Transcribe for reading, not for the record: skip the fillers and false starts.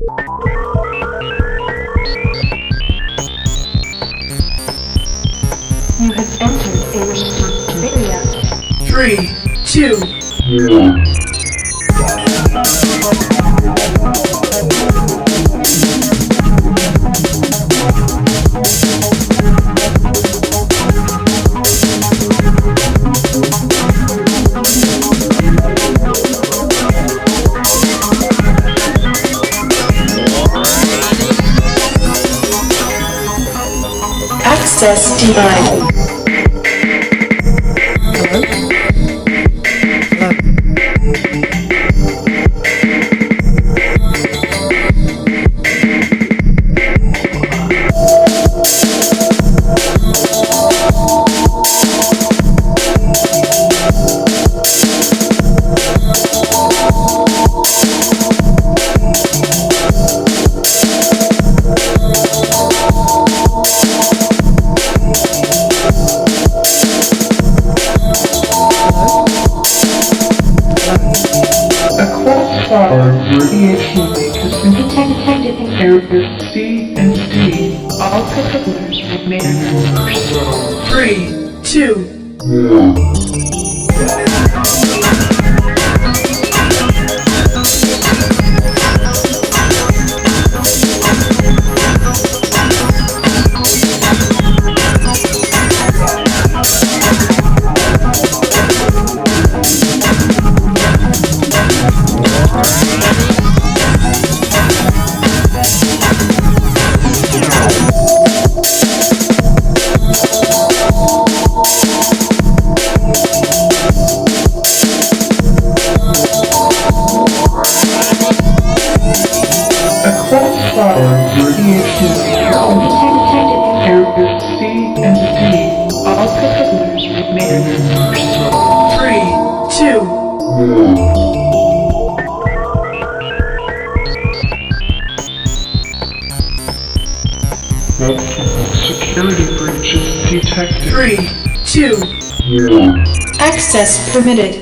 You have entered a restricted area. 3, 2, 1. Access denied. Radiation leak has been detected in areas C and D. All particulars remain in reverse. 3, 2, 1. Radiation detected in areas C and D. All particulars remain in reverse. 3, 2, 1. Multiple security breaches detected. 3, 2, 1. Access permitted.